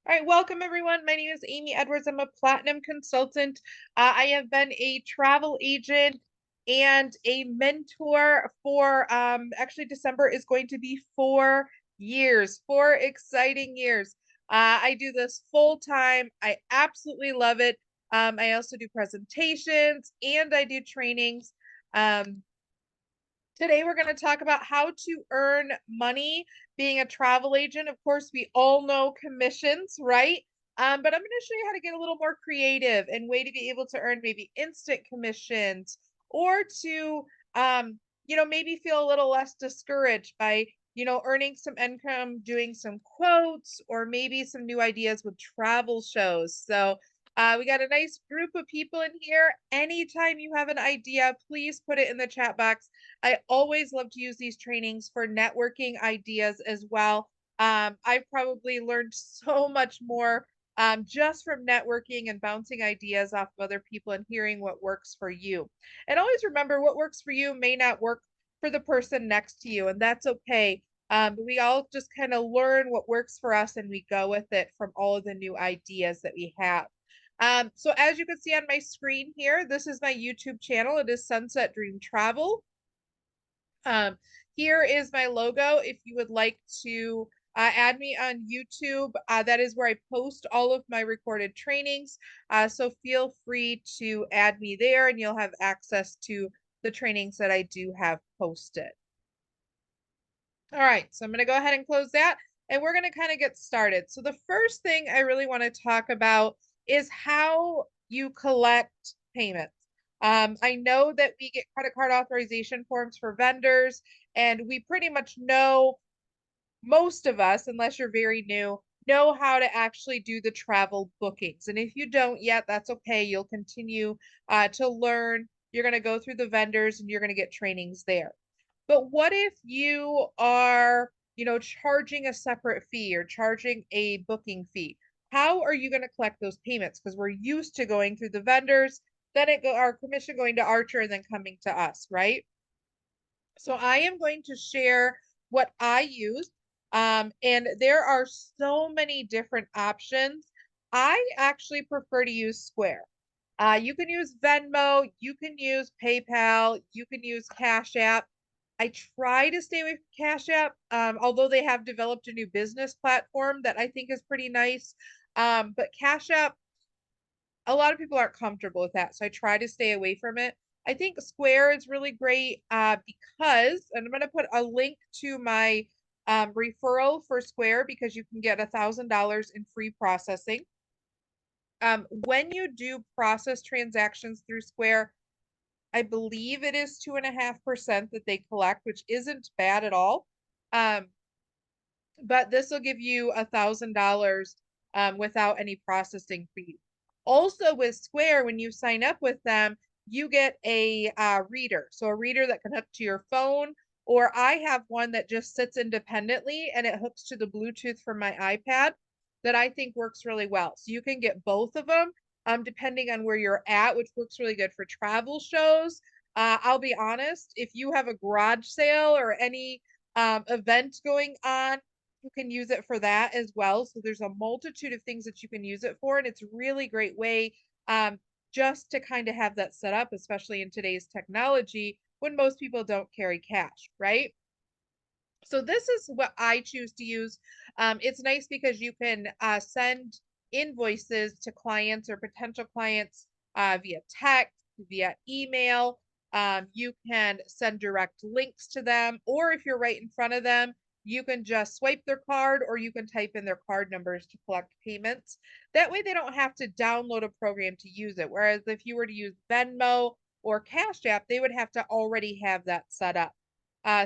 All right, welcome everyone. My name is Amy Edwards. I'm a platinum consultant. I have been a travel agent and a mentor for actually December is going to be 4 years, 4 exciting years. I do this full time. I absolutely love it. I also do presentations and I do trainings. Um, Today, we're going to talk about how to earn money being a travel agent. Of course, we all know commissions, right? But I'm going to show you how to get a little more creative and way to be able to earn maybe instant commissions or to, maybe feel a little less discouraged by, earning some income, doing some quotes, or maybe some new ideas with travel shows. So, we got a nice group of people in here. Anytime you have an idea, please put it in the chat box. I always love to use these trainings for networking ideas as well. I've probably learned so much more just from networking and bouncing ideas off of other people and hearing what works for you. And always remember what works for you may not work for the person next to you, and that's okay. We all just kind of learn what works for us and we go with it from all of the new ideas that we have. So as you can see on my screen here, this is my YouTube channel. It is Sunset Dream Travel. Um, Here is my logo. If you would like to add me on YouTube, that is where I post all of my recorded trainings. So feel free to add me there and you'll have access to the trainings that I do have posted. All right, so I'm going to go ahead and close that and we're going to kind of get started. So the first thing I really want to talk about is how you collect payments. I know that we get credit card authorization forms for vendors, and we pretty much know, most of us, unless you're very new, know how to actually do the travel bookings. And if you don't yet, that's okay. You'll continue to learn. You're going to go through the vendors and you're going to get trainings there. But what if you are, charging a separate fee or charging a booking fee? How are you going to collect those payments? Because we're used to going through the vendors, then our commission going to Archer and then coming to us, right? So I am going to share what I use. And there are so many different options. I actually prefer to use Square. You can use Venmo, you can use PayPal, you can use Cash App. I try to stay away from Cash App, although they have developed a new business platform that I think is pretty nice. But Cash App, a lot of people aren't comfortable with that, so I try to stay away from it. I think Square is really great because, and I'm going to put a link to my referral for Square because you can get $1,000 in free processing. When you do process transactions through Square, I believe it is 2.5% that they collect, which isn't bad at all. Um, but this will give you $1,000 without any processing fee. Also with Square, when you sign up with them, you get a reader. So a reader that can hook to your phone, or I have one that just sits independently and it hooks to the Bluetooth from my iPad that I think works really well. So you can get both of them depending on where you're at, which works really good for travel shows. I'll be honest, if you have a garage sale or any event going on, you can use it for that as well. So there's a multitude of things that you can use it for, and it's a really great way um, just to kind of have that set up, especially in today's technology when most people don't carry cash, right? So this is what I choose to use. It's nice because you can send invoices to clients or potential clients via text, via email. You can send direct links to them, or if you're right in front of them, you can just swipe their card or you can type in their card numbers to collect payments. That way they don't have to download a program to use it. Whereas if you were to use Venmo or Cash App, they would have to already have that set up.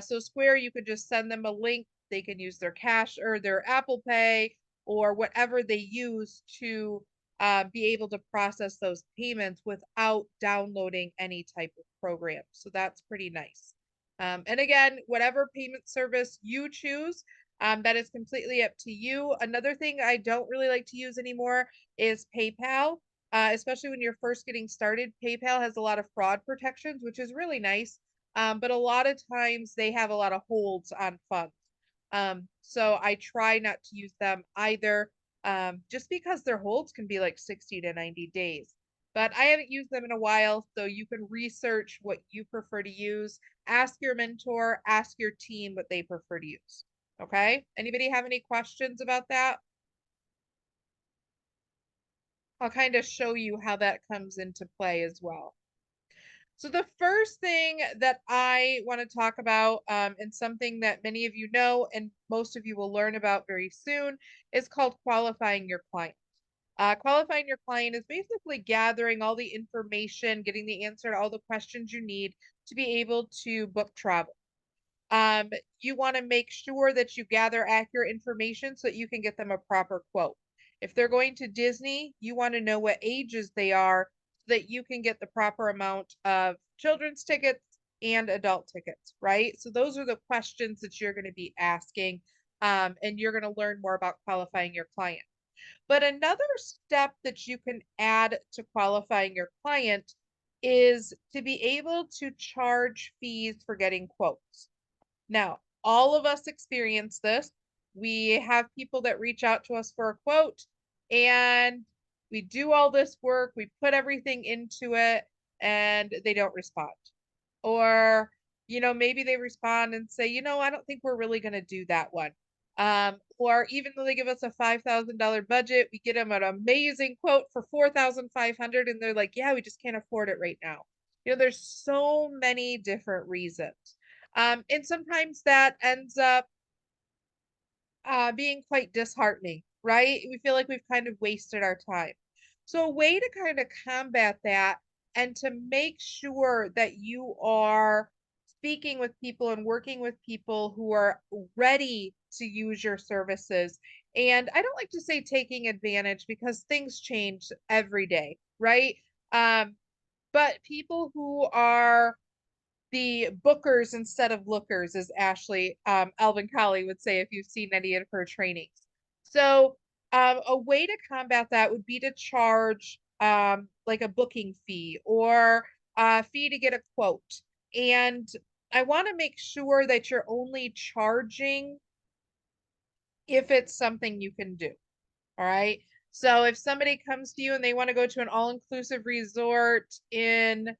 So Square, you could just send them a link. They can use their cash or their Apple Pay or whatever they use to be able to process those payments without downloading any type of program. So that's pretty nice. And again, whatever payment service you choose, that is completely up to you. Another thing I don't really like to use anymore is PayPal. Especially when you're first getting started, PayPal has a lot of fraud protections, which is really nice. But a lot of times they have a lot of holds on funds. So I try not to use them either. just because their holds can be like 60 to 90 days. But I haven't used them in a while, so you can research what you prefer to use. Ask your mentor, ask your team what they prefer to use. Okay? Anybody have any questions about that? I'll kind of show you how that comes into play as well. So the first thing that I want to talk about, and something that many of you know and most of you will learn about very soon, is called qualifying your client. Qualifying your client is basically gathering all the information, getting the answer to all the questions you need to be able to book travel. Um, you want to make sure that you gather accurate information so that you can get them a proper quote. If they're going to Disney, you want to know what ages they are so that you can get the proper amount of children's tickets and adult tickets, right? So those are the questions that you're going to be asking, and you're going to learn more about qualifying your client. But another step that you can add to qualifying your client is to be able to charge fees for getting quotes. Now, all of us experience this. We have people that reach out to us for a quote and we do all this work, we put everything into it, and they don't respond. Or, maybe they respond and say, I don't think we're really going to do that one. Or even though they give us a $5,000 budget, we get them an amazing quote for 4,500 and they're like, yeah, we just can't afford it right now. There's so many different reasons. And sometimes that ends up being quite disheartening, right? We feel like we've kind of wasted our time. So a way to kind of combat that and to make sure that you are speaking with people and working with people who are ready to use your services. And I don't like to say taking advantage because things change every day, right? Um, but people who are the bookers instead of lookers, as Ashley Alvin Collie would say if you've seen any of her trainings. So a way to combat that would be to charge like a booking fee or a fee to get a quote. And I want to make sure that you're only charging if it's something you can do. All right. So if somebody comes to you and they want to go to an all-inclusive resort in,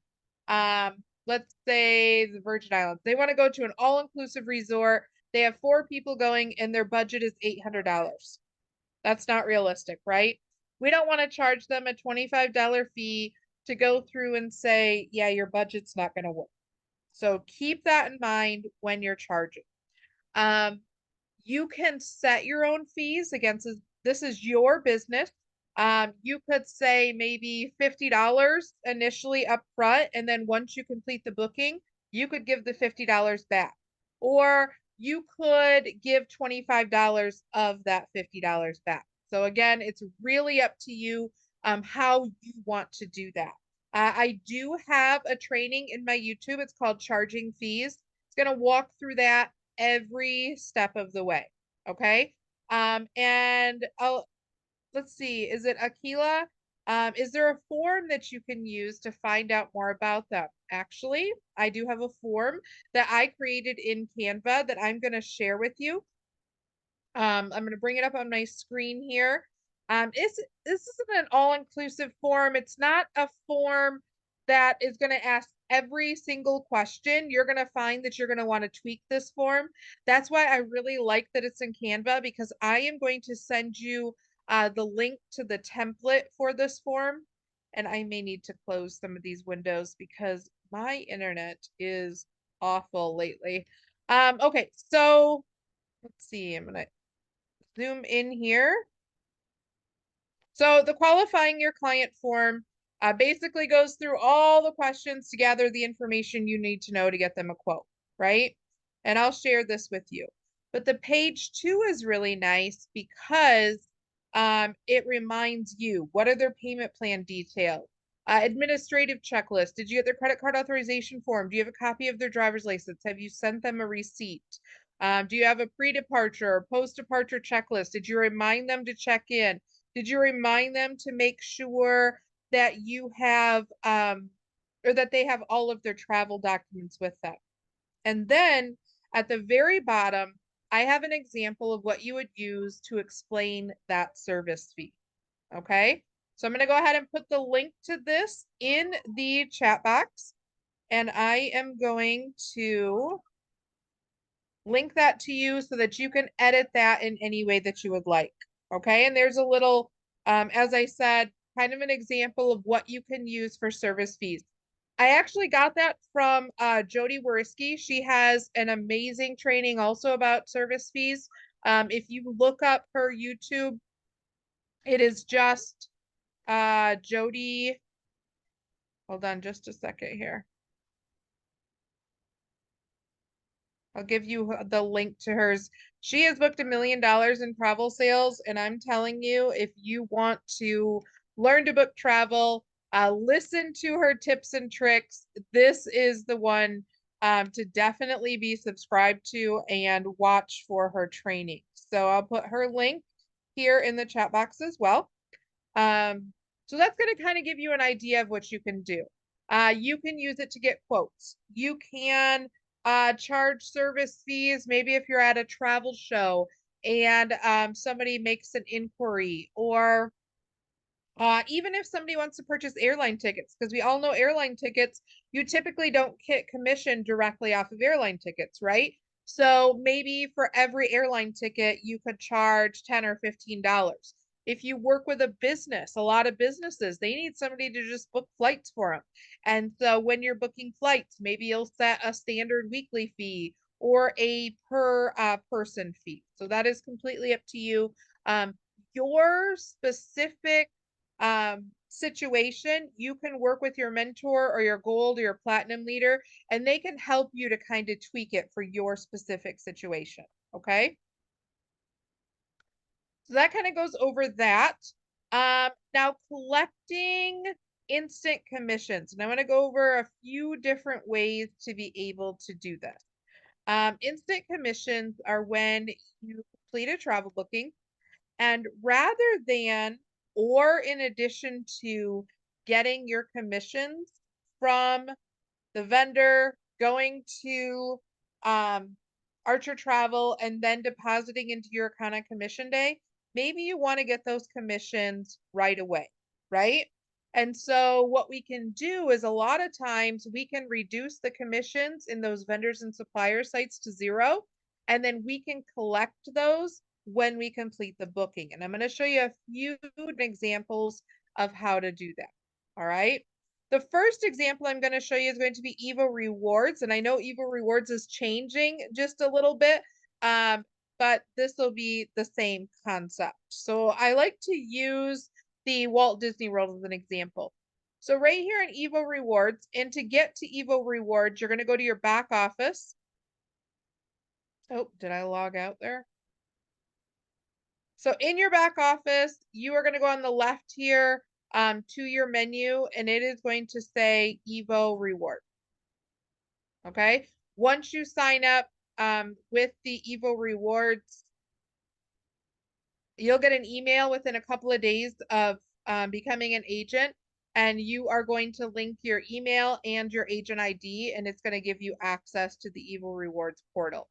let's say the Virgin Islands, they want to go to an all-inclusive resort. They have 4 people going and their budget is $800. That's not realistic, right? We don't want to charge them a $25 fee to go through and say, yeah, your budget's not going to work. So keep that in mind when you're charging. Um, you can set your own fees against this is your business. You could say maybe $50 initially up front, and then once you complete the booking, you could give the $50 back. Or you could give $25 of that $50 back. So again, it's really up to you how you want to do that. I do have a training in my YouTube. It's called Charging Fees. It's going to walk through that every step of the way. Okay. And let's see, is it Aquila? Is there a form that you can use to find out more about them? Actually, I do have a form that I created in Canva that I'm going to share with you. I'm going to bring it up on my screen here. This isn't an all-inclusive form. It's not a form that is going to ask every single question. You're going to find that you're going to want to tweak this form. That's why I really like that it's in Canva, because I am going to send you the link to the template for this form. And I may need to close some of these windows because my internet is awful lately. Okay, so let's see. I'm going to zoom in here. So the qualifying your client form basically goes through all the questions to gather the information you need to know to get them a quote, right? And I'll share this with you. But the page 2 is really nice because it reminds you, what are their payment plan details? Administrative checklist. Did you get their credit card authorization form? Do you have a copy of their driver's license? Have you sent them a receipt? Do you have a pre-departure or post-departure checklist? Did you remind them to check in? Did you remind them to make sure that you have or that they have all of their travel documents with them? And then at the very bottom, I have an example of what you would use to explain that service fee. Okay, so I'm going to go ahead and put the link to this in the chat box, and I am going to link that to you so that you can edit that in any way that you would like. Okay, and there's a little, as I said, kind of an example of what you can use for service fees. I actually got that from Jody Wariski. She has an amazing training also about service fees. If you look up her YouTube, it is just Jody. Hold on just a second here. I'll give you the link to hers. She has booked $1 million in travel sales, and I'm telling you, if you want to learn to book travel, listen to her tips and tricks. This is the one to definitely be subscribed to and watch for her training. So I'll put her link here in the chat box as well. So that's going to kind of give you an idea of what you can do. You can use it to get quotes. You can charge service fees, maybe if you're at a travel show and somebody makes an inquiry, or even if somebody wants to purchase airline tickets, because we all know airline tickets, you typically don't get commission directly off of airline tickets, right? So maybe for every airline ticket, you could charge $10 or $15. If you work with a business, a lot of businesses, they need somebody to just book flights for them. And so when you're booking flights, maybe you'll set a standard weekly fee or a per person fee. So that is completely up to you. Your specific situation, you can work with your mentor or your gold or your platinum leader, and they can help you to kind of tweak it for your specific situation. Okay. So that kind of goes over that. Now collecting instant commissions. And I'm going to go over a few different ways to be able to do this. Instant commissions are when you complete a travel booking, and rather than or in addition to getting your commissions from the vendor, going to Archer Travel and then depositing into your account on commission day, maybe you want to get those commissions right away, right? And so what we can do is a lot of times we can reduce the commissions in those vendors and supplier sites to zero, and then we can collect those when we complete the booking. And I'm going to show you a few examples of how to do that. All right. The first example I'm going to show you is going to be Evo Rewards. And I know Evo Rewards is changing just a little bit, but this will be the same concept. So I like to use the Walt Disney World as an example. So right here in Evo Rewards, and to get to Evo Rewards, you're going to go to your back office. Oh, did I log out there? So in your back office, you are going to go on the left here to your menu, and it is going to say Evo Reward. Okay. Once you sign up with the Evo Rewards, you'll get an email within a couple of days of becoming an agent, and you are going to link your email and your agent ID, and it's going to give you access to the Evo Rewards portal.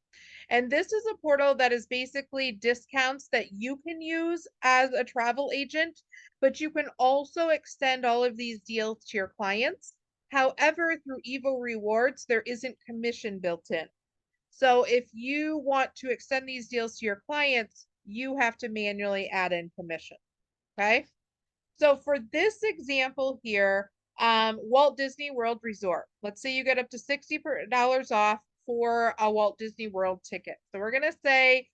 And this is a portal that is basically discounts that you can use as a travel agent, but you can also extend all of these deals to your clients. However, through Evo Rewards, there isn't commission built in. So if you want to extend these deals to your clients, you have to manually add in commission. Okay. So for this example here, Walt Disney World Resort, let's say you get up to $60 off for a Walt Disney World ticket. So we're going to say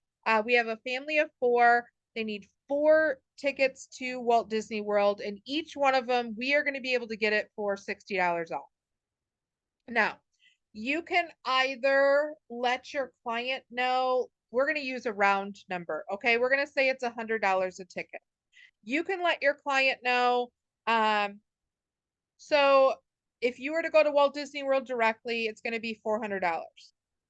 we have a family of 4. They need 4 tickets to Walt Disney World, and each one of them, we are going to be able to get it for $60 off. Now, you can either let your client know, we're going to use a round number. Okay. We're going to say it's $100 a ticket. You can let your client know. So if you were to go to Walt Disney World directly, it's going to be $400.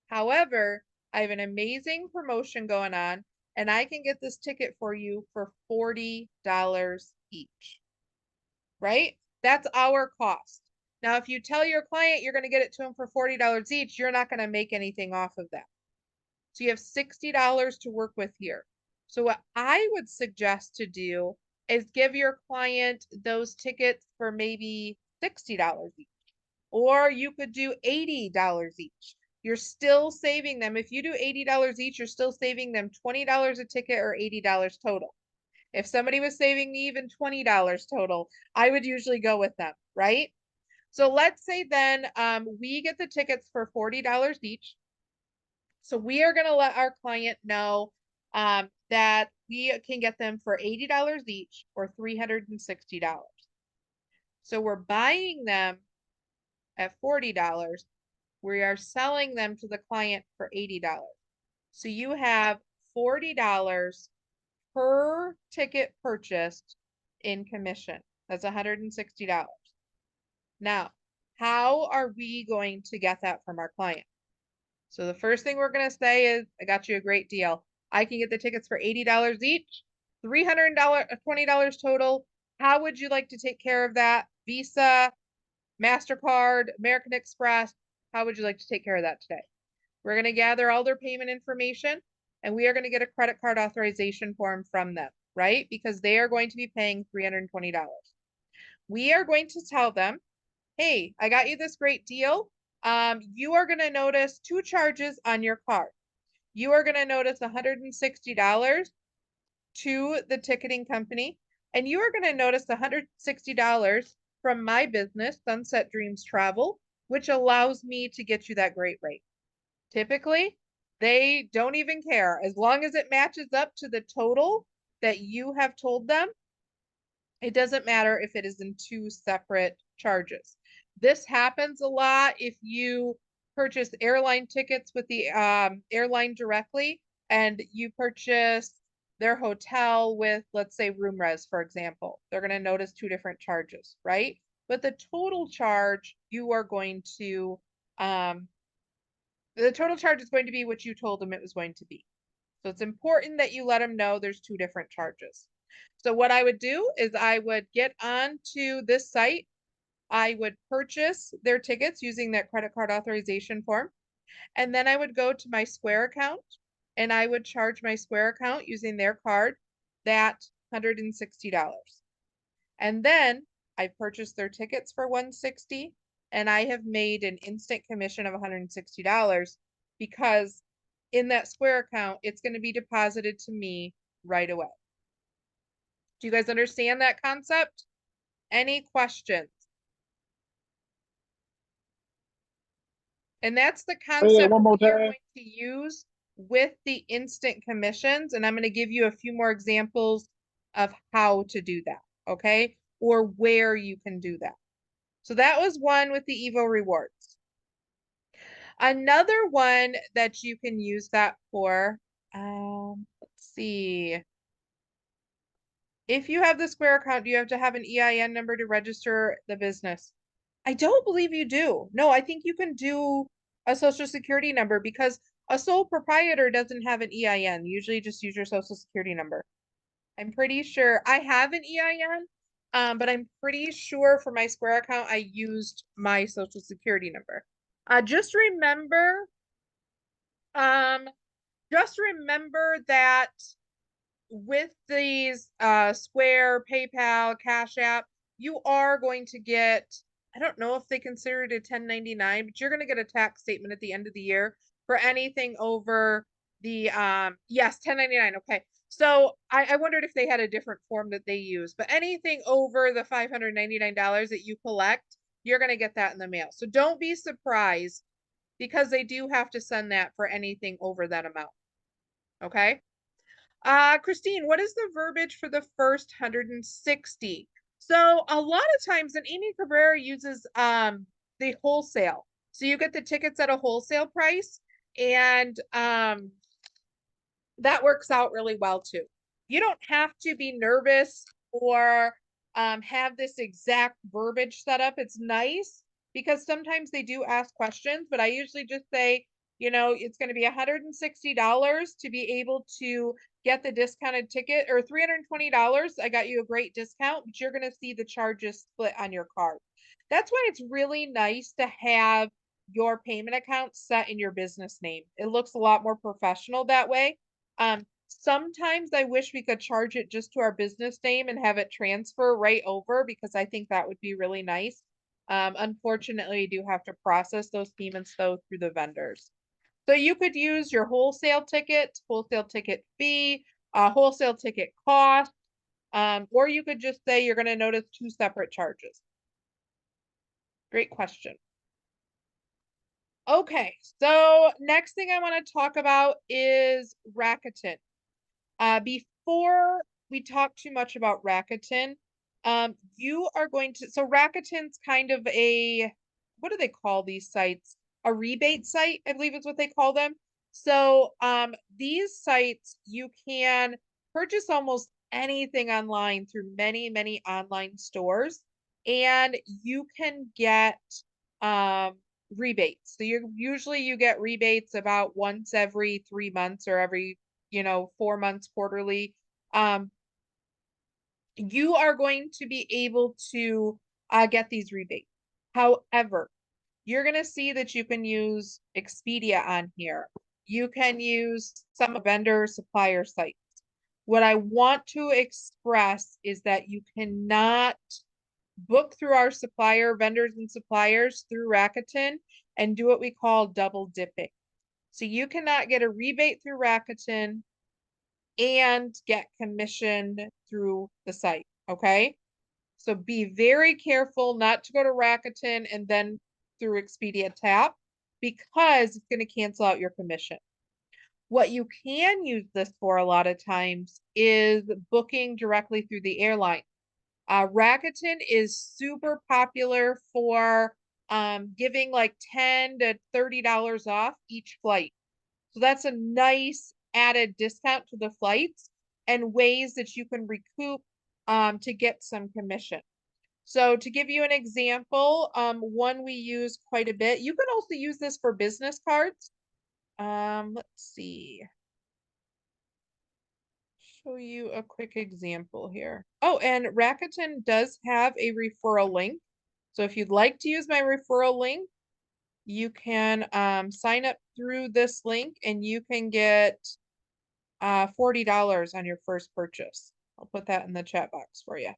However, I have an amazing promotion going on, and I can get this ticket for you for $40 each, right? That's our cost. Now, if you tell your client you're going to get it to them for $40 each, you're not going to make anything off of that. So you have $60 to work with here. So what I would suggest to do is give your client those tickets for maybe $60 each, or you could do $80 each. You're still saving them. If you do $80 each, you're still saving them $20 a ticket or $80 total. If somebody was saving me even $20 total, I would usually go with them, right? So let's say then we get the tickets for $40 each. So we are going to let our client know that we can get them for $80 each or $360. So we're buying them at $40. We are selling them to the client for $80. So you have $40 per ticket purchased in commission. That's $160. Now, how are we going to get that from our client? So the first thing we're going to say is, I got you a great deal. I can get the tickets for $80 each, $320 total. How would you like to take care of that? Visa, MasterCard, American Express. How would you like to take care of that today? We're going to gather all their payment information, and we are going to get a credit card authorization form from them, right? Because they are going to be paying $320. We are going to tell them, hey, I got you this great deal. You are going to notice two charges on your card. You are going to notice $160 to the ticketing company, and you are going to notice $160 from my business, Sunset Dreams Travel, which allows me to get you that great rate. Typically, they don't even care. As long as it matches up to the total that you have told them, it doesn't matter if it is in two separate charges. This happens a lot if you purchase airline tickets with the airline directly and you purchase their hotel with, let's say, RoomRes, for example. They're going to notice two different charges, right? But the total charge, you are going to, the total charge is going to be what you told them it was going to be. So it's important that you let them know there's two different charges. So what I would do is I would get onto this site. I would purchase their tickets using that credit card authorization form. And then I would go to my Square account and I would charge my Square account using their card that $160. And then I purchased their tickets for $160 and I have made an instant commission of $160 because in that Square account, it's going to be deposited to me right away. Do you guys understand that concept? Any questions? And that's the concept One more we are time. going to use with the instant commissions. And I'm going to give you a few more examples of how to do that, okay? Or where you can do that. So that was one with the Evo rewards. Another one that you can use that for, let's see. If you have the Square account, do you have to have an EIN number to register the business? I don't believe you do. No, I think you can do a social security number because a sole proprietor doesn't have an EIN. Usually just use your social security number. I'm pretty sure I have an EIN, but I'm pretty sure for my Square account, I used my social security number. Just remember, um, just remember that with these Square, PayPal, Cash App, you are going to get, I don't know if they consider it a 1099, but you're going to get a tax statement at the end of the year for anything over the yes, 1099. Okay. So I wondered if they had a different form that they use, but anything over the $599 that you collect, you're going to get that in the mail. So don't be surprised because they do have to send that for anything over that amount. Okay. Christine, what is the verbiage for the first 160? So a lot of times, and Amy Cabrera uses the wholesale. So you get the tickets at a wholesale price, and that works out really well too. You don't have to be nervous or have this exact verbiage set up. It's nice because sometimes they do ask questions, but I usually just say, you know, it's going to be $160 to be able to get the discounted ticket, or $320. I got you a great discount, but you're going to see the charges split on your card. That's why it's really nice to have your payment account set in your business name. It looks a lot more professional that way. Sometimes I wish we could charge it just to our business name and have it transfer right over because I think that would be really nice. Unfortunately, you do have to process those payments though through the vendors. So you could use your wholesale ticket fee, wholesale ticket cost, or you could just say you're going to notice two separate charges. Great question. Okay, so next thing I want to talk about is Rakuten. Before we talk too much about Rakuten, you are going to, so Rakuten's kind of a, what do they call these sites? A rebate site, I believe is what they call them. So these sites, you can purchase almost anything online through many, many online stores, and you can get rebates. So you get rebates about once every 3 months or every 4 months quarterly. You are going to be able to get these rebates. However, you're going to see that you can use Expedia on here. You can use some vendor supplier sites. What I want to express is that you cannot book through our vendors and suppliers through Rakuten and do what we call double dipping. So you cannot get a rebate through Rakuten and get commission through the site. Okay. So be very careful not to go to Rakuten and then through Expedia Tap because it's going to cancel out your commission. What you can use this for a lot of times is booking directly through the airline. Rakuten is super popular for giving like $10 to $30 off each flight. So that's a nice added discount to the flights and ways that you can recoup to get some commission. So to give you an example, one we use quite a bit. You can also use this for business cards. Let's see. Show you a quick example here. Oh, and Rakuten does have a referral link. So if you'd like to use my referral link, you can sign up through this link and you can get $40 on your first purchase. I'll put that in the chat box for you.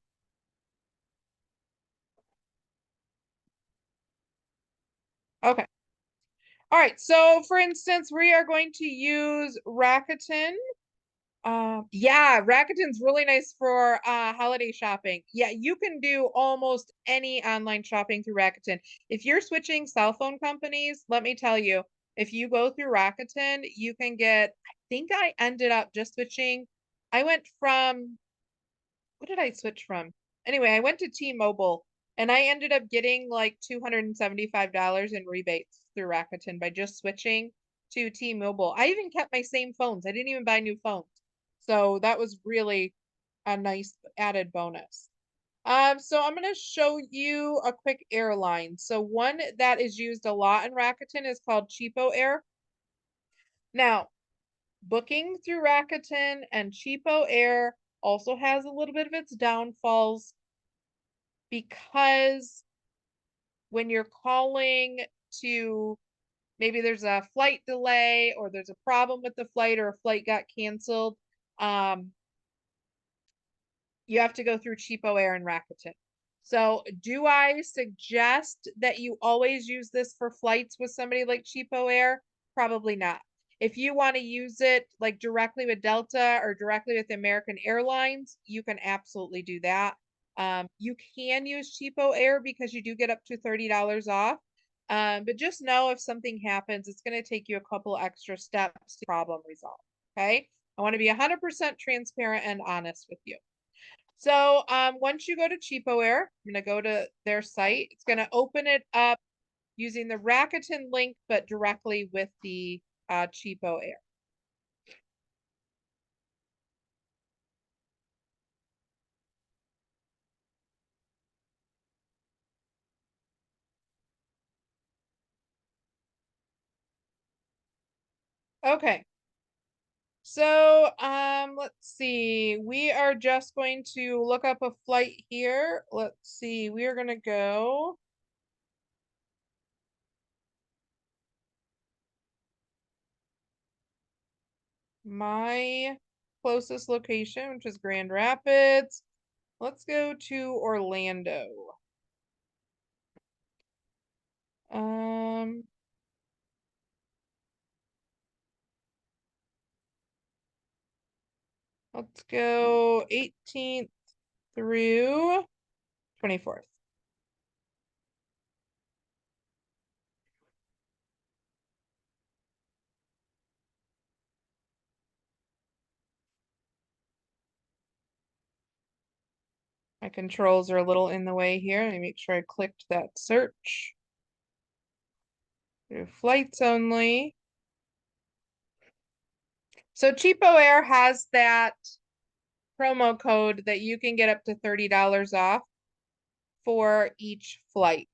Okay. All right. So for instance, we are going to use Rakuten. Yeah, Rakuten's really nice for holiday shopping. Yeah, you can do almost any online shopping through Rakuten. If you're switching cell phone companies, let me tell you, if you go through Rakuten, you can get, I think I ended up just switching. I went from, what did I switch from? Anyway, I went to T-Mobile and I ended up getting like $275 in rebates through Rakuten by just switching to T-Mobile. I even kept my same phones. I didn't even buy new phones. So that was really a nice added bonus. So I'm going to show you a quick airline. So one that is used a lot in Rakuten is called CheapOair. Now, booking through Rakuten and CheapOair also has a little bit of its downfalls because when you're calling to maybe there's a flight delay or there's a problem with the flight or a flight got canceled, you have to go through CheapOair and Rakuten. So do I suggest that you always use this for flights with somebody like CheapOair? Probably not. If you want to use it like directly with Delta or directly with American Airlines, you can absolutely do that. You can use CheapOair because you do get up to $30 off. But just know if something happens, it's going to take you a couple extra steps to problem resolve. Okay. I want to be 100% transparent and honest with you. So once you go to CheapOair, I'm going to go to their site. It's going to open it up using the Rakuten link, but directly with the CheapOair. Okay. So let's see. We are just going to look up a flight here. Let's see. We are going to go. my closest location, which is Grand Rapids. Let's go to Orlando. Let's go 18th through 24th. My controls are a little in the way here. Let me make sure I clicked that search. Do flights only. So Cheapo Air has that promo code that you can get up to $30 off for each flight.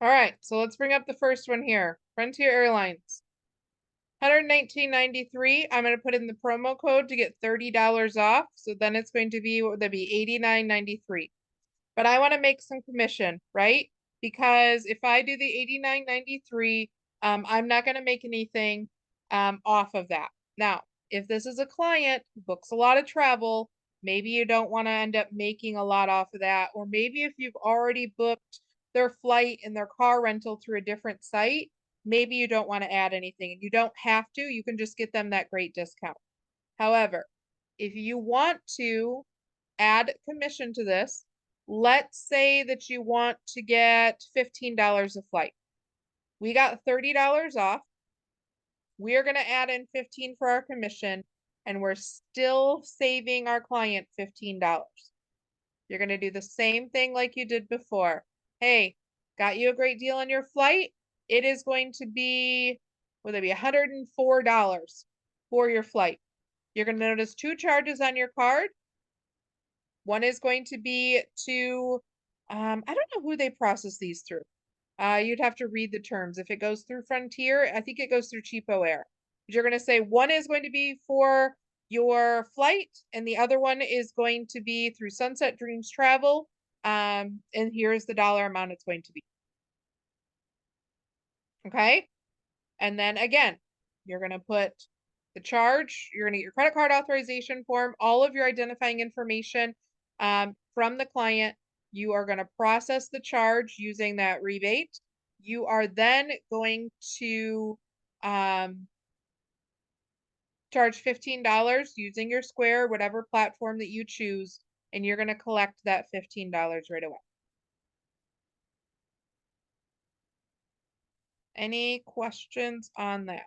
All right, so let's bring up the first one here. Frontier Airlines. $119.93. I'm going to put in the promo code to get $30 off. So then it's going to be, what would that be? $89.93. But I want to make some commission, right? Because if I do the $89.93, I'm not going to make anything off of that. Now, if this is a client who books a lot of travel, maybe you don't want to end up making a lot off of that. Or maybe if you've already booked their flight and their car rental through a different site, maybe you don't want to add anything. And you don't have to, you can just get them that great discount. However, if you want to add commission to this, let's say that you want to get $15 a flight. We got $30 off. We're going to add in 15 for our commission, and we're still saving our client $15. You're going to do the same thing like you did before. Hey, got you a great deal on your flight. It is going to be, will it be $104 for your flight. You're going to notice two charges on your card. One is going to be to, I don't know who they process these through. You'd have to read the terms. If it goes through Frontier, I think it goes through Cheapo Air. You're going to say one is going to be for your flight, and the other one is going to be through Sunset Dreams Travel. And here's the dollar amount it's going to be. Okay. And then again, you're going to put the charge, you're going to get your credit card authorization form, all of your identifying information from the client. You are going to process the charge using that rebate. You are then going to charge $15 using your Square, whatever platform that you choose, and you're going to collect that $15 right away. Any questions on that?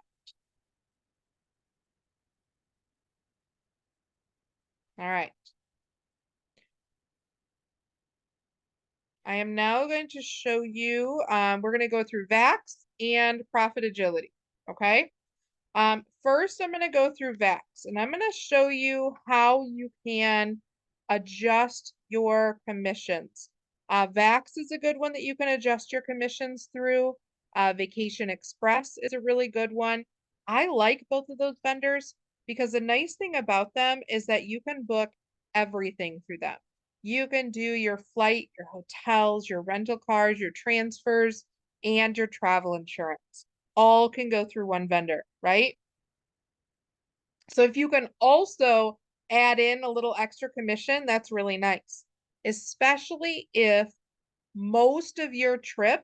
All right. I am now going to show you, we're going to go through VAX and Profit Agility, okay? First, I'm going to go through VAX, and I'm going to show you how you can adjust your commissions. VAX is a good one that you can adjust your commissions through. Vacation Express is a really good one. I like both of those vendors because the nice thing about them is that you can book everything through them. You can do your flight, your hotels, your rental cars, your transfers, and your travel insurance. All can go through one vendor, right? So if you can also add in a little extra commission, that's really nice, especially if most of your trip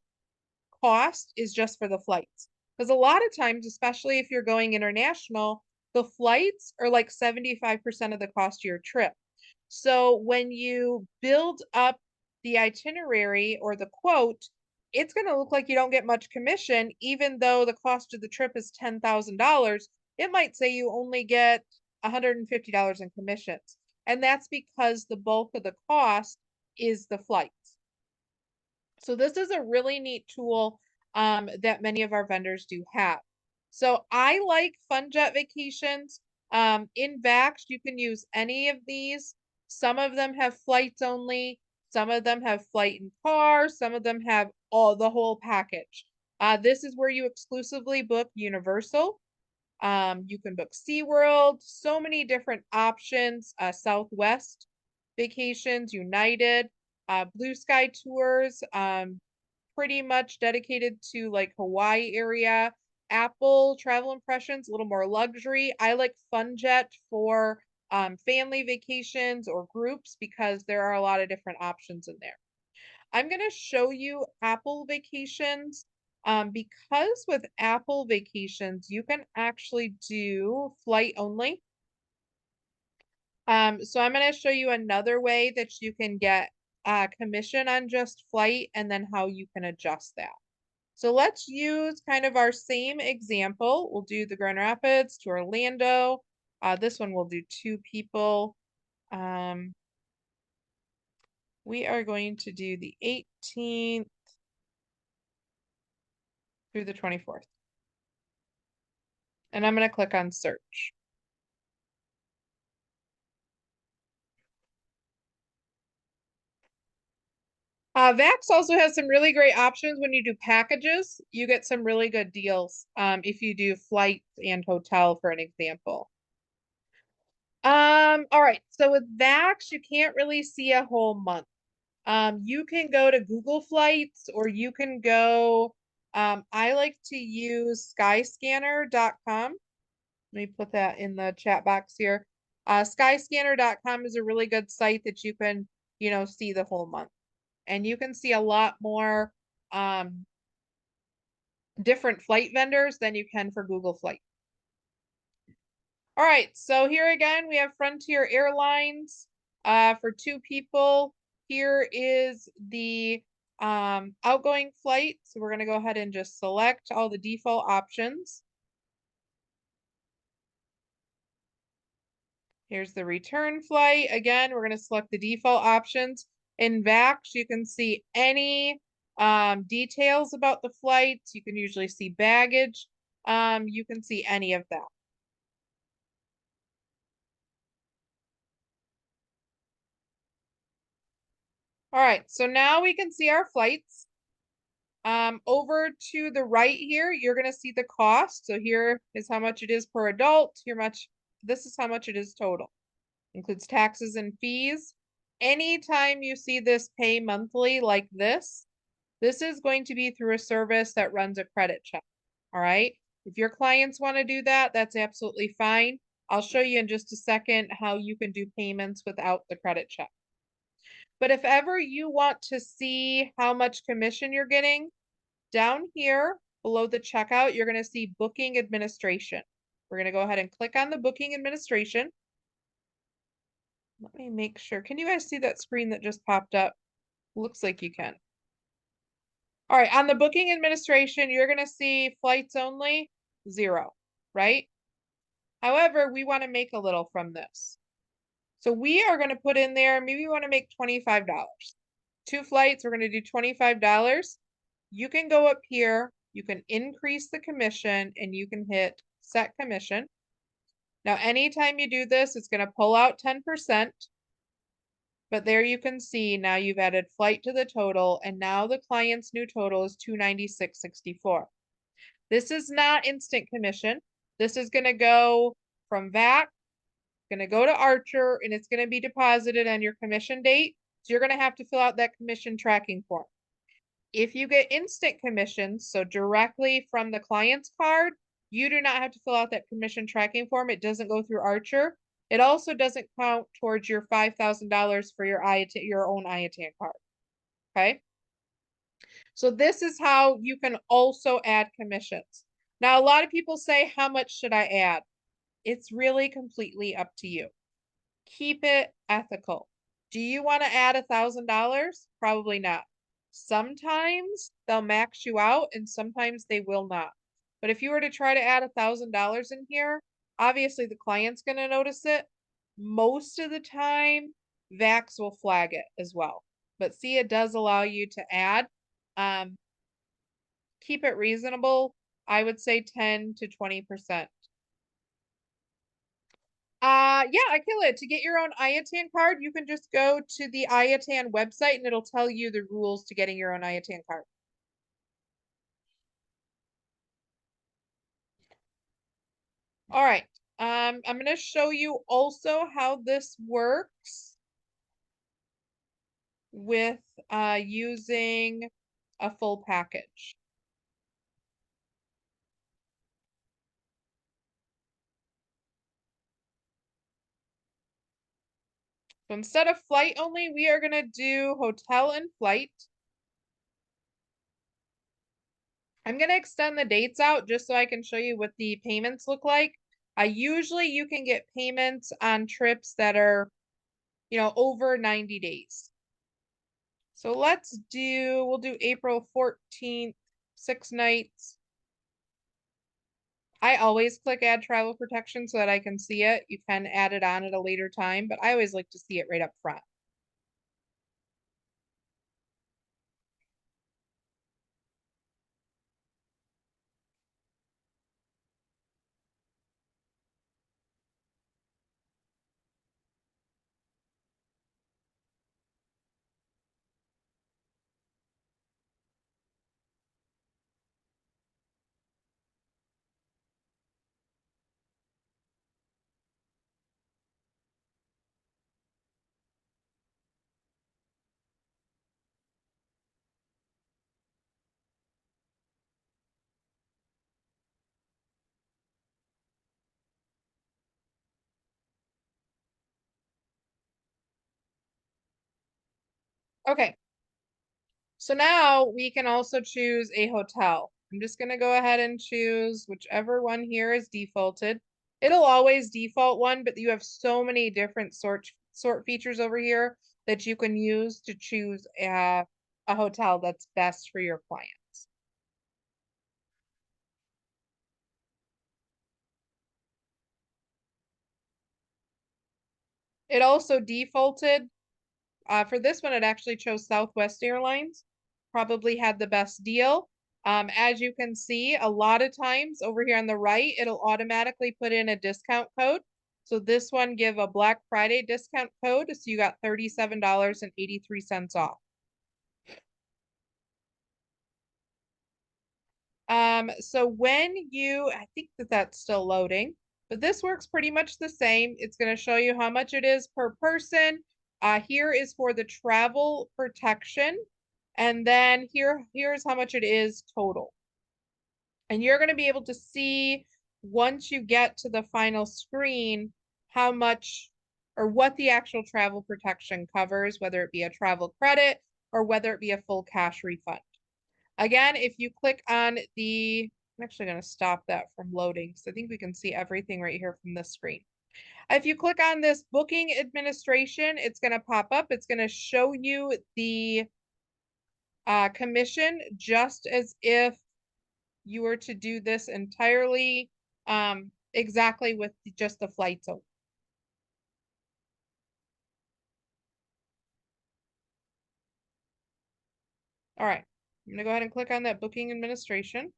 cost is just for the flights. Because a lot of times, especially if you're going international, the flights are like 75% of the cost of your trip. So when you build up the itinerary or the quote, it's going to look like you don't get much commission, even though the cost of the trip is $10,000. It might say you only get $150 in commissions. And that's because the bulk of the cost is the flights. So this is a really neat tool that many of our vendors do have. So I like FunJet Vacations. In VAX, you can use any of these. Some of them have flights only. Some of them have flight and car. Some of them have the whole package. This is where you exclusively book Universal. You can book SeaWorld, so many different options, Southwest Vacations, United, Blue Sky Tours, pretty much dedicated to like Hawaii area. Apple Travel Impressions, a little more luxury. I like FunJet for family vacations or groups because there are a lot of different options in there. I'm going to show you Apple Vacations because with Apple Vacations, you can actually do flight only. So I'm going to show you another way that you can get commission on just flight and then how you can adjust that. So let's use kind of our same example. We'll do the Grand Rapids to Orlando. This one we'll do 2 people. We are going to do the 18th through the 24th. And I'm going to click on search. Vax also has some really great options when you do packages. You get some really good deals if you do flights and hotel, for an example. All right, so with Vax, you can't really see a whole month. You can go to Google Flights or you can go, I like to use skyscanner.com. Let me put that in the chat box here. Skyscanner.com is a really good site that you can, see the whole month. And you can see a lot more different flight vendors than you can for Google Flight. All right, so here again, we have Frontier Airlines for 2 people. Here is the outgoing flight. So we're going to go ahead and just select all the default options. Here's the return flight. Again, we're going to select the default options. In VAX, you can see any details about the flights. You can usually see baggage. You can see any of that. All right, so now we can see our flights. Over to the right here, you're going to see the cost. So here is how much it is per adult. This is how much it is total. Includes taxes and fees. Anytime you see this pay monthly like this is going to be through a service that runs a credit check. All right. If your clients want to do that, that's absolutely fine. I'll show you in just a second how you can do payments without the credit check. But if ever you want to see how much commission you're getting, down here below the checkout, you're going to see booking administration. We're going to go ahead and click on the booking administration. Let me make sure. Can you guys see that screen that just popped up? Looks like you can. All right, on the booking administration, you're going to see flights only, 0, right? However, we want to make a little from this. So we are going to put in there, maybe we want to make $25. 2 flights, we're going to do $25. You can go up here, you can increase the commission, and you can hit set commission. Now, anytime you do this, it's going to pull out 10%. But there you can see now you've added flight to the total, and now the client's new total is $296.64. This is not instant commission. This is going to go from VAC, going to go to Archer, and it's going to be deposited on your commission date. So you're going to have to fill out that commission tracking form. If you get instant commissions, so directly from the client's card, you do not have to fill out that commission tracking form. It doesn't go through Archer. It also doesn't count towards your $5,000 for your own IATAN card. Okay. So this is how you can also add commissions. Now, a lot of people say, how much should I add? It's really completely up to you. Keep it ethical. Do you want to add $1,000? Probably not. Sometimes they'll max you out and sometimes they will not. But if you were to try to add $1,000 in here, obviously the client's going to notice it. Most of the time, VAX will flag it as well. But see, it does allow you to add. Keep it reasonable. I would say 10 to 20%. Yeah, Akila, to get your own IATAN card, you can just go to the IATAN website and it'll tell you the rules to getting your own IATAN card. All right. I'm going to show you also how this works with using a full package. So instead of flight only, we are going to do hotel and flight. I'm going to extend the dates out just so I can show you what the payments look like. Usually you can get payments on trips that are, over 90 days. So we'll do April 14th, 6 nights. I always click add travel protection so that I can see it. You can add it on at a later time, but I always like to see it right up front. Okay, so now we can also choose a hotel. I'm just going to go ahead and choose whichever one here is defaulted. It'll always default one, but you have so many different sort features over here that you can use to choose a hotel that's best for your clients. It also defaulted for this one, it actually chose Southwest Airlines, probably had the best deal. As you can see, a lot of times over here on the right, it'll automatically put in a discount code. So this one give a Black Friday discount code, so you got $37.83 off. So I think that that's still loading, but this works pretty much the same. It's going to show you how much it is per person. Here is for the travel protection. And then here's how much it is total. And you're going to be able to see once you get to the final screen, how much or what the actual travel protection covers, whether it be a travel credit or whether it be a full cash refund. Again, if you click on I'm actually going to stop that from loading because I think we can see everything right here from this screen. If you click on this booking administration, it's going to pop up. It's going to show you the commission just as if you were to do this entirely exactly with just the flights open. All right, I'm going to go ahead and click on that booking administration.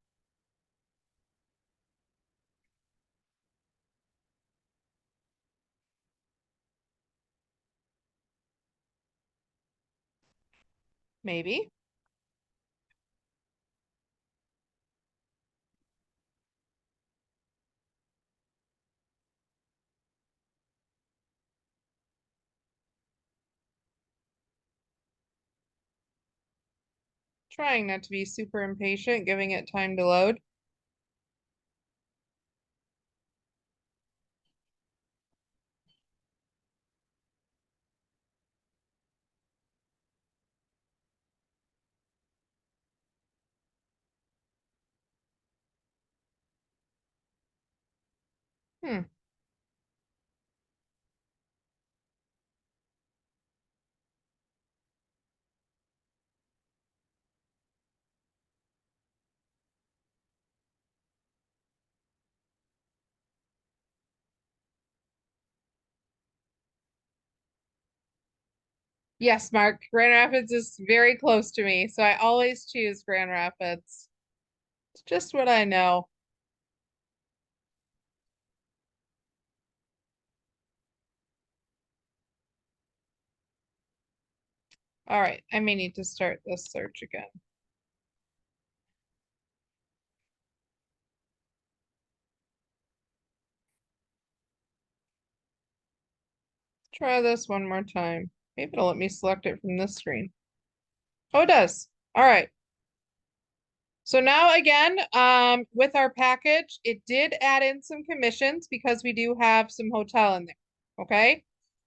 Maybe. Trying not to be super impatient, giving it time to load. Hmm. Yes, Mark, Grand Rapids is very close to me, so I always choose Grand Rapids. It's just what I know. All right, I may need to start this search again. try this one more time. Maybe it'll let me select it from this screen. Oh, it does. All right. So now again, with our package, it did add in some commissions because we do have some hotel in there. Okay.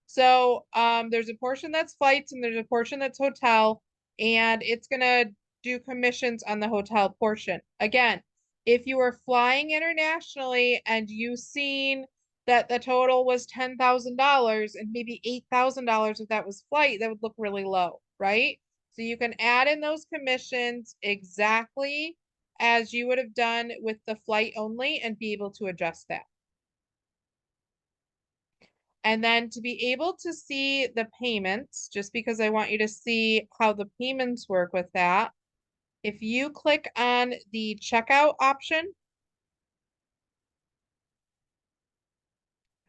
So there's a portion that's flights and there's a portion that's hotel, and it's gonna do commissions on the hotel portion. Again, if you were flying internationally and you seen that the total was $10,000 and maybe $8,000 if that was flight, that would look really low, right? So you can add in those commissions exactly as you would have done with the flight only and be able to adjust that. And then to be able to see the payments, just because I want you to see how the payments work with that, if you click on the checkout option,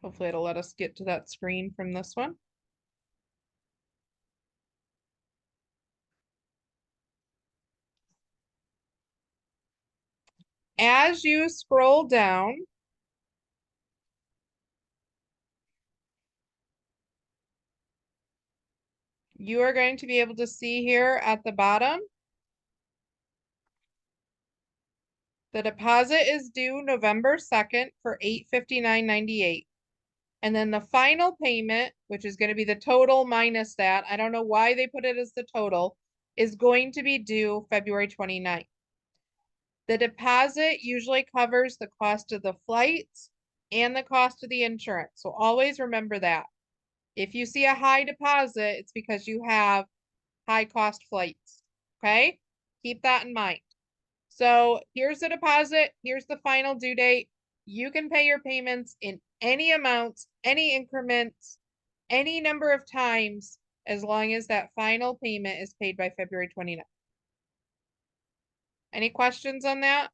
hopefully it'll let us get to that screen from this one. As you scroll down, you are going to be able to see here at the bottom, the deposit is due November 2nd for $859.98. And then the final payment, which is going to be the total minus that, I don't know why they put it as the total, is going to be due February 29th. The deposit usually covers the cost of the flights and the cost of the insurance. So always remember that. If you see a high deposit, it's because you have high cost flights. Okay? Keep that in mind. So here's the deposit. Here's the final due date. You can pay your payments in any amounts, any increments, any number of times, as long as that final payment is paid by February 29th. Any questions on that?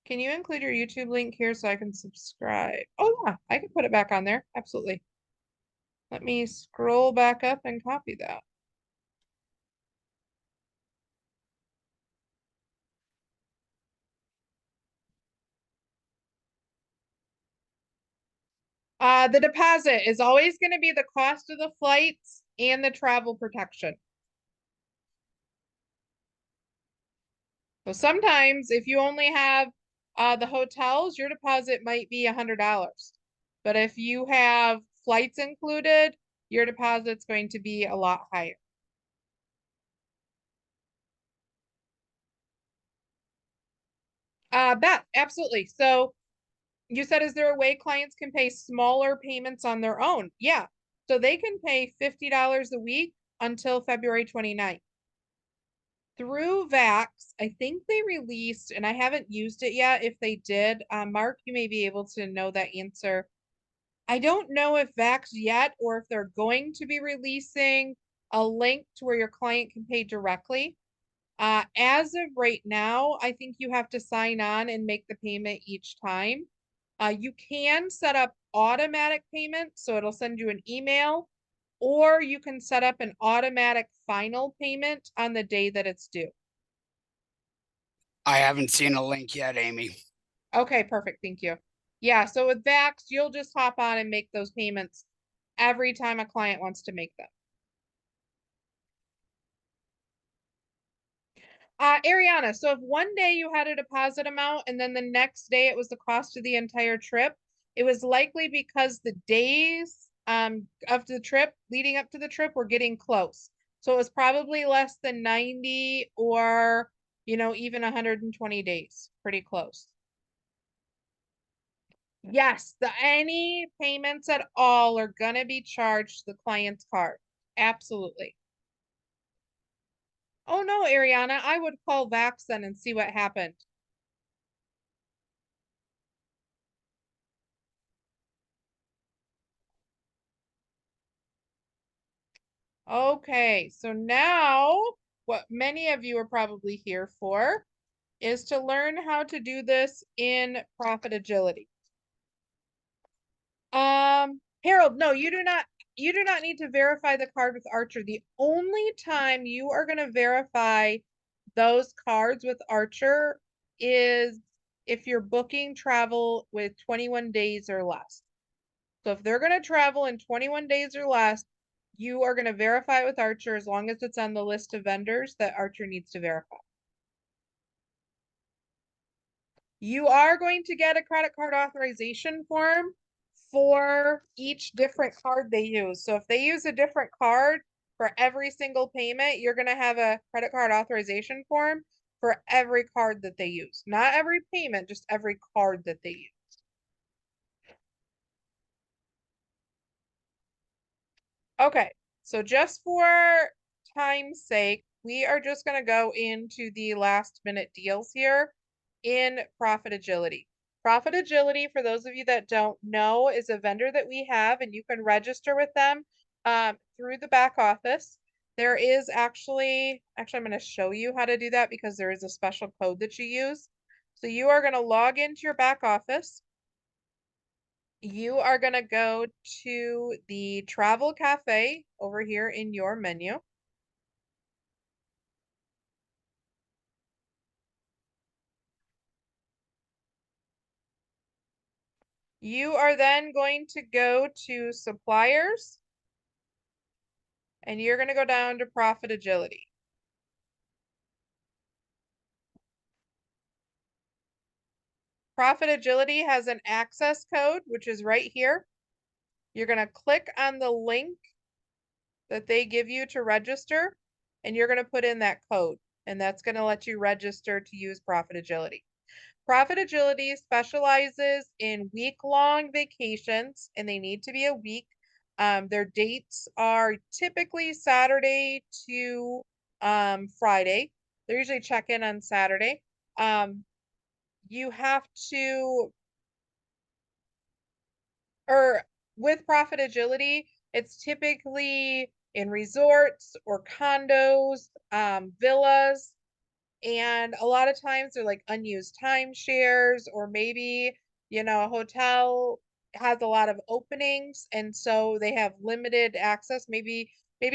Can you include your YouTube link here so I can subscribe? Oh yeah, I can put it back on there. Absolutely. Let me scroll back up and copy that. The deposit is always going to be the cost of the flights and the travel protection. So sometimes if you only have the hotels, your deposit might be $100. But if you have flights included, your deposit's going to be a lot higher. Beth, absolutely. So you said, is there a way clients can pay smaller payments on their own? Yeah. So they can pay $50 a week until February 29th. Through Vax, I think they released, and I haven't used it yet. If they did, Mark, you may be able to know that answer. I don't know if Vax yet or if they're going to be releasing a link to where your client can pay directly. As of right now, I think you have to sign on and make the payment each time. You can set up automatic payment, so it'll send you an email, or you can set up an automatic final payment on the day that it's due. I haven't seen a link yet, Amy. Okay, perfect. Thank you. Yeah, so with Vax, you'll just hop on and make those payments every time a client wants to make them. Ariana, so if one day you had a deposit amount and then the next day it was the cost of the entire trip, it was likely because the days of the trip leading up to the trip were getting close. So it was probably less than 90 or, even 120 days, pretty close. Yes, any payments at all are gonna be charged to the client's card. Absolutely. Oh no, Ariana, I would call Vax then and see what happened. Okay, so now what many of you are probably here for is to learn how to do this in Profit Agility. Harold, no, you do not need to verify the card with Archer. The only time you are going to verify those cards with Archer is if you're booking travel with 21 days or less. So if they're going to travel in 21 days or less, you are going to verify it with Archer as long as it's on the list of vendors that Archer needs to verify. You are going to get a credit card authorization form for each different card they use. So if they use a different card for every single payment, you're going to have a credit card authorization form for every card that they use. Not every payment, just every card that they use. Okay, so just for time's sake, we are just going to go into the last minute deals here in Profit Agility. Profit Agility, for those of you that don't know, is a vendor that we have, and you can register with them through the back office. There is actually I'm going to show you how to do that because there is a special code that you use. So you are going to log into your back office. You are going to go to the Travel Cafe over here in your menu. You are then going to go to Suppliers, and you're going to go down to Profit Agility. Profit Agility has an access code, which is right here. You're going to click on the link that they give you to register, and you're going to put in that code, and that's going to let you register to use Profit Agility. Profit Agility specializes in week-long vacations, and they need to be a week. Their dates are typically Saturday to Friday. They're usually check-in on Saturday. You have to, or with Profit Agility, it's typically in resorts or condos, villas, and a lot of times they're like unused timeshares, or maybe, a hotel has a lot of openings and so they have limited access. Maybe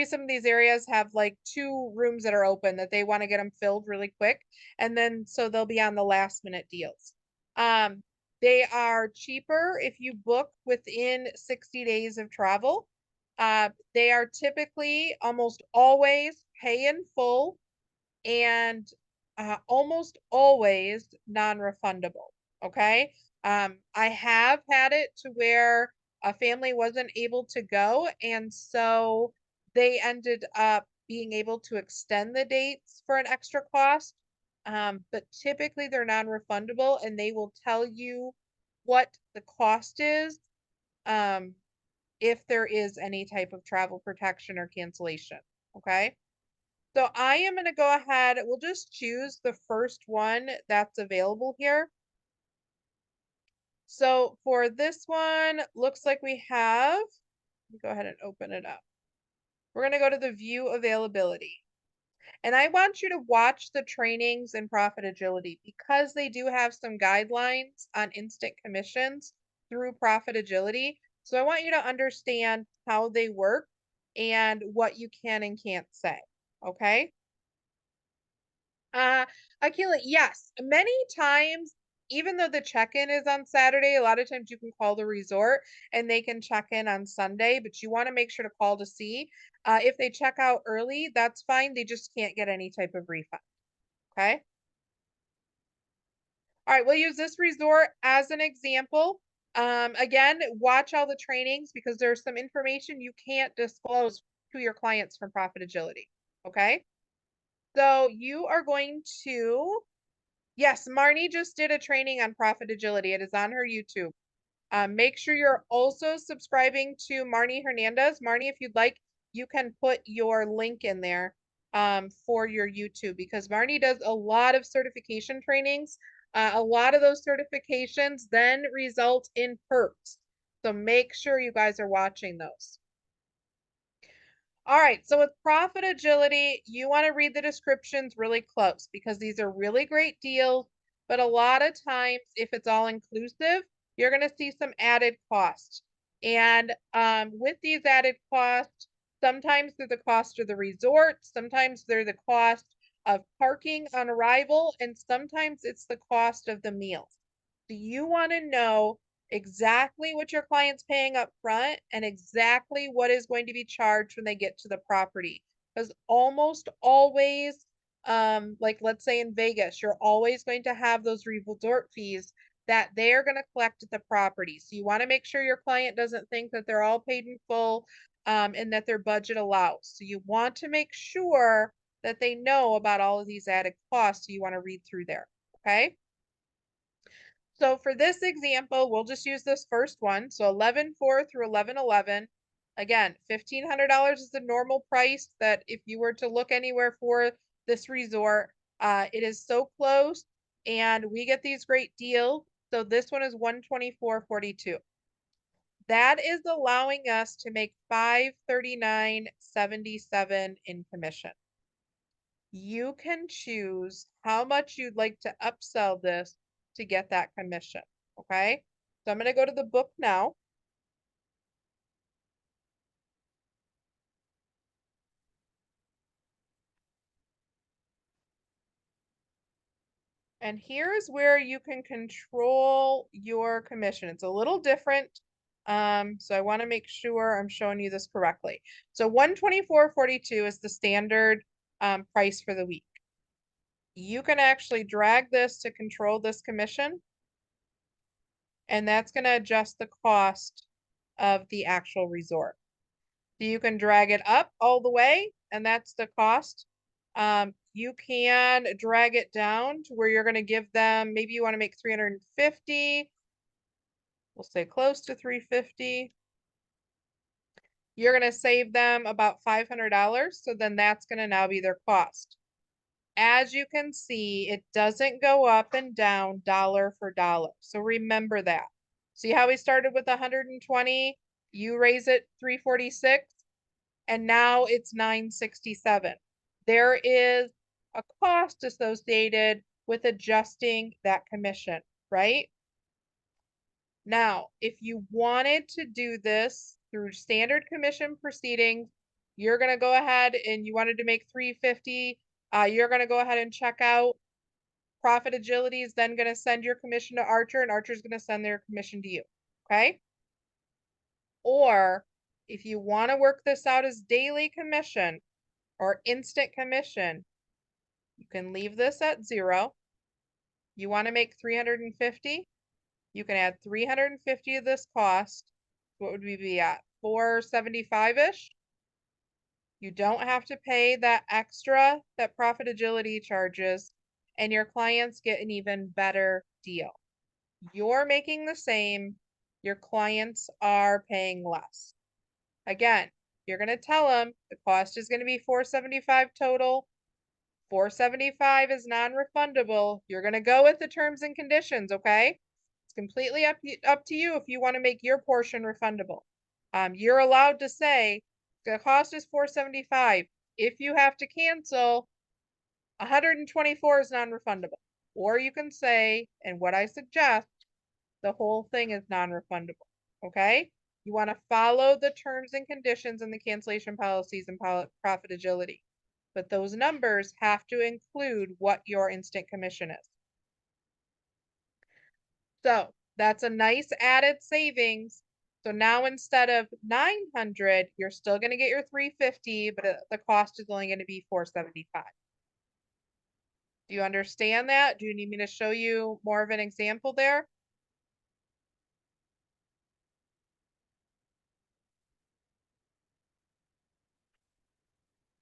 some of these areas have like 2 rooms that are open that they want to get them filled really quick. And then so they'll be on the last minute deals. They are cheaper if you book within 60 days of travel. They are typically almost always pay in full and almost always non-refundable. Okay. I have had it to where a family wasn't able to go, and so they ended up being able to extend the dates for an extra cost. But typically they're non-refundable, and they will tell you what the cost is if there is any type of travel protection or cancellation. Okay. So I am going to go ahead, we'll just choose the first one that's available here. So for this one, looks like we have, let me go ahead and open it up. We're going to go to the view availability. And I want you to watch the trainings in Profit Agility because they do have some guidelines on instant commissions through Profit Agility. So I want you to understand how they work and what you can and can't say. Okay. Akila, yes. Many times, even though the check-in is on Saturday, a lot of times you can call the resort and they can check in on Sunday, but you want to make sure to call to see. If they check out early, that's fine. They just can't get any type of refund. Okay. All right, we'll use this resort as an example. Again, watch all the trainings because there's some information you can't disclose to your clients from Profit Agility. Okay. So you are going to, yes, Marnie just did a training on Profit Agility. It is on her YouTube. Make sure you're also subscribing to Marnie Hernandez. Marnie, if you'd like, you can put your link in there for your YouTube because Marnie does a lot of certification trainings. A lot of those certifications then result in perks. So make sure you guys are watching those. All right, so with Profit Agility, you want to read the descriptions really close because these are really great deals, but a lot of times, if it's all inclusive, you're going to see some added cost. And with these added costs, sometimes they're the cost of the resort, sometimes they're the cost of parking on arrival, and sometimes it's the cost of the meals. So you want to know exactly what your client's paying up front and exactly what is going to be charged when they get to the property. Because almost always, like let's say in Vegas, you're always going to have those resort fees that they're going to collect at the property. So you want to make sure your client doesn't think that they're all paid in full, and that their budget allows. So you want to make sure that they know about all of these added costs. So you want to read through there, okay? So for this example, we'll just use this first one. So 11.4 through 11.11. Again, $1,500 is the normal price that if you were to look anywhere for this resort, it is so close and we get these great deals. So this one is 124.42. That is allowing us to make $539.77 in commission. You can choose how much you'd like to upsell this to get that commission, okay? So I'm going to go to the book now. And here's where you can control your commission. It's a little different. So I want to make sure I'm showing you this correctly. So 124.42 is the standard price for the week. You can actually drag this to control this commission, and that's going to adjust the cost of the actual resort. So you can drag it up all the way, and that's the cost. You can drag it down to where you're going to give them, maybe you want to make 350. We'll say close to 350. You're going to save them about $500. So then that's going to now be their cost. As you can see, it doesn't go up and down dollar for dollar. So remember that. See how we started with 120? You raise it 346, and now it's 967. There is a cost associated with adjusting that commission, right? Now, if you wanted to do this through standard commission proceedings, you're going to go ahead and you wanted to make 350. You're going to go ahead and check out. Profit Agility is then going to send your commission to Archer, and Archer is going to send their commission to you. Okay. Or if you want to work this out as daily commission or instant commission, you can leave this at 0. You want to make 350. You can add 350 of this cost. What would we be at? 475-ish. You don't have to pay that extra that Profit Agility charges, and your clients get an even better deal. You're making the same, your clients are paying less. Again, you're going to tell them the cost is going to be $475 total. $475 is non-refundable. You're going to go with the terms and conditions, okay? It's completely up to you if you want to make your portion refundable. You're allowed to say the cost is $475. If you have to cancel, $124 is non-refundable. Or you can say, and what I suggest, the whole thing is non-refundable, okay? You want to follow the terms and conditions in the cancellation policies and Profit Agility. But those numbers have to include what your instant commission is. So that's a nice added savings. So now instead of 900, you're still going to get your 350, but the cost is only going to be 475. Do you understand that? Do you need me to show you more of an example there?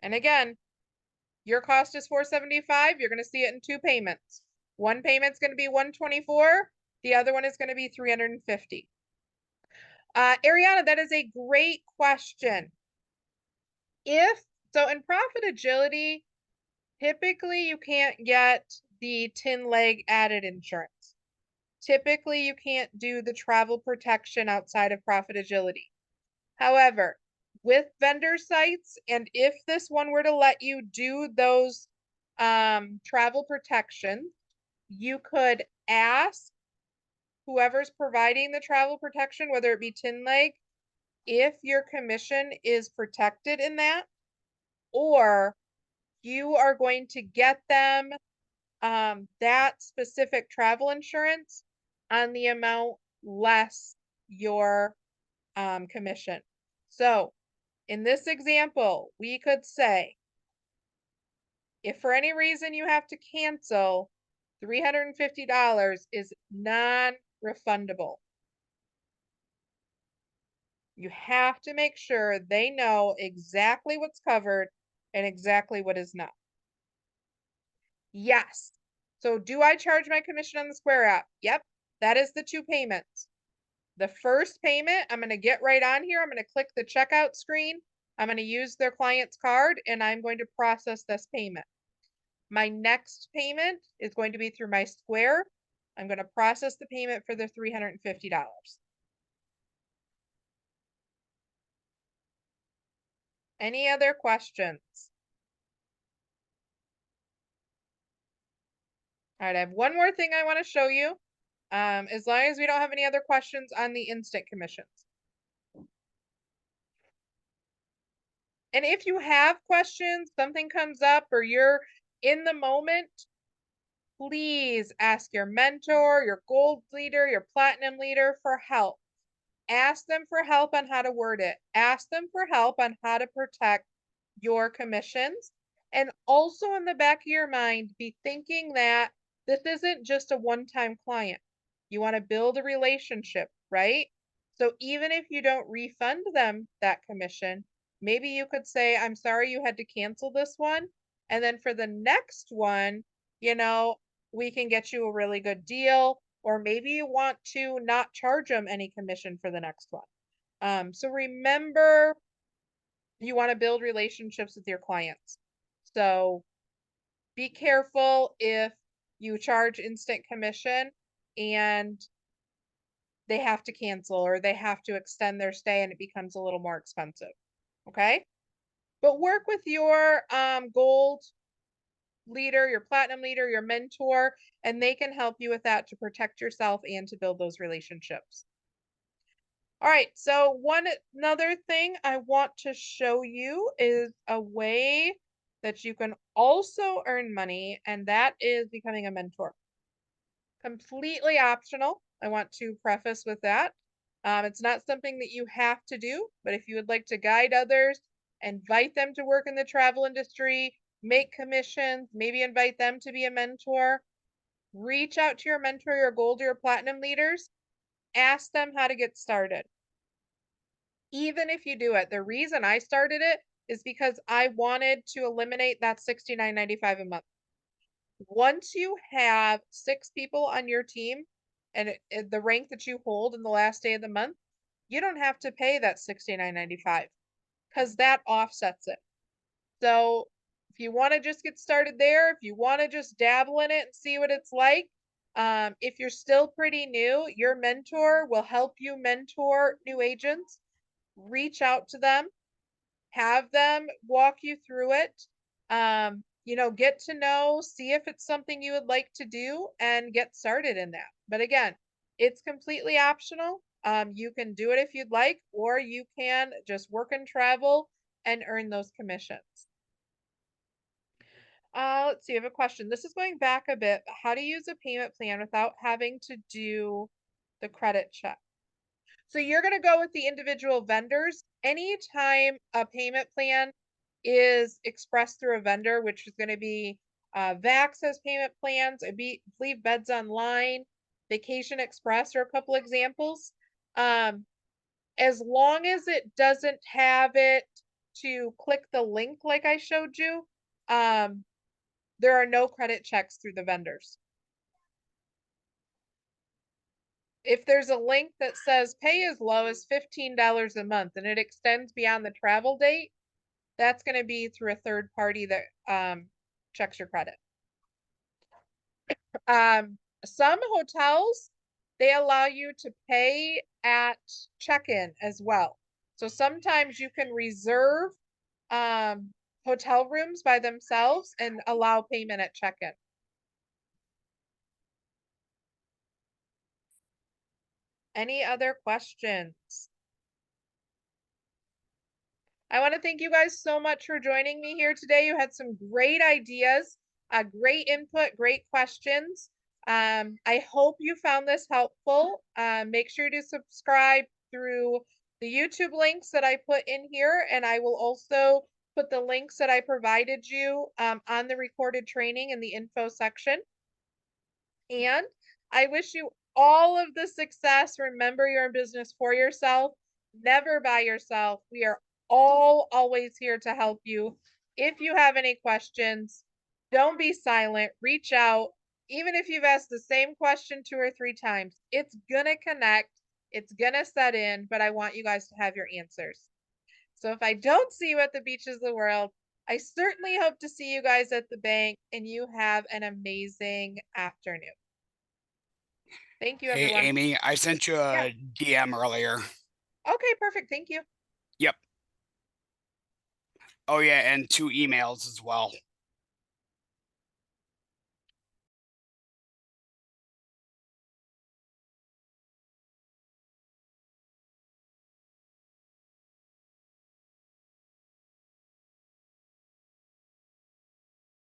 And again, your cost is 475. You're going to see it in 2 payments. One payment's going to be 124. The other one is going to be 350. Ariana, that is a great question. So in Profit Agility, typically you can't get the tin leg added insurance. Typically you can't do the travel protection outside of Profit Agility. However, with vendor sites, and if this one were to let you do those travel protections, you could ask whoever's providing the travel protection, whether it be tin leg, if your commission is protected in that, or you are going to get them that specific travel insurance on the amount less your commission. So in this example, we could say, if for any reason you have to cancel, $350 is non-refundable. You have to make sure they know exactly what's covered and exactly what is not. Yes. So do I charge my commission on the Square app? Yep. That is the 2 payments. The first payment, I'm going to get right on here. I'm going to click the checkout screen. I'm going to use their client's card and I'm going to process this payment. My next payment is going to be through my Square. I'm going to process the payment for the $350. Any other questions? All right, I have one more thing I want to show you. As long as we don't have any other questions on the instant commissions. And if you have questions, something comes up, or you're in the moment, please ask your mentor, your gold leader, your platinum leader for help. Ask them for help on how to word it. Ask them for help on how to protect your commissions. And also in the back of your mind, be thinking that this isn't just a one-time client. You want to build a relationship, right? So even if you don't refund them that commission, maybe you could say, I'm sorry you had to cancel this one. And then for the next one, you know, we can get you a really good deal. Or maybe you want to not charge them any commission for the next one. So remember, you want to build relationships with your clients. So be careful if you charge instant commission and they have to cancel or they have to extend their stay and it becomes a little more expensive. Okay. But work with your gold leader, your platinum leader, your mentor, and they can help you with that to protect yourself and to build those relationships. All right, so another thing I want to show you is a way that you can also earn money, and that is becoming a mentor. Completely optional. I want to preface with that. It's not something that you have to do, but if you would like to guide others, invite them to work in the travel industry, make commissions, maybe invite them to be a mentor, reach out to your mentor, your gold, or your platinum leaders, ask them how to get started. Even if you do it, the reason I started it is because I wanted to eliminate that $69.95 a month. Once you have 6 people on your team and the rank that you hold in the last day of the month, you don't have to pay that $69.95 because that offsets it. So if you want to just get started there, if you want to just dabble in it and see what it's like, if you're still pretty new, your mentor will help you mentor new agents. Reach out to them, have them walk you through it. Get to know, see if it's something you would like to do and get started in that. But again, it's completely optional. You can do it if you'd like, or you can just work and travel and earn those commissions. Let's see, I have a question. This is going back a bit. How to use a payment plan without having to do the credit check. So you're going to go with the individual vendors. Anytime a payment plan is expressed through a vendor, which is going to be VAX has payment plans, I believe Beds Online, Vacation Express are a couple examples. As long as it doesn't have it to click the link like I showed you, there are no credit checks through the vendors. If there's a link that says pay as low as $15 a month and it extends beyond the travel date, that's going to be through a third party that checks your credit. Some hotels, they allow you to pay at check-in as well. So sometimes you can reserve hotel rooms by themselves and allow payment at check-in. Any other questions? I want to thank you guys so much for joining me here today. You had some great ideas, great input, great questions. I hope you found this helpful. Make sure to subscribe through the YouTube links that I put in here, and I will also put the links that I provided you on the recorded training in the info section. And I wish you all of the success. Remember, you're in business for yourself, never by yourself. We are all always here to help you. If you have any questions, don't be silent. Reach out. Even if you've asked the same question 2 or 3 times, it's gonna connect, it's gonna set in, but I want you guys to have your answers. So if I don't see you at the beaches of the world, I certainly hope to see you guys at the bank, and you have an amazing afternoon. Thank you, Hey, everyone. Amy, I sent you Yeah. a DM earlier. Okay, perfect. Thank you. Yep. Oh, yeah, and 2 emails as well.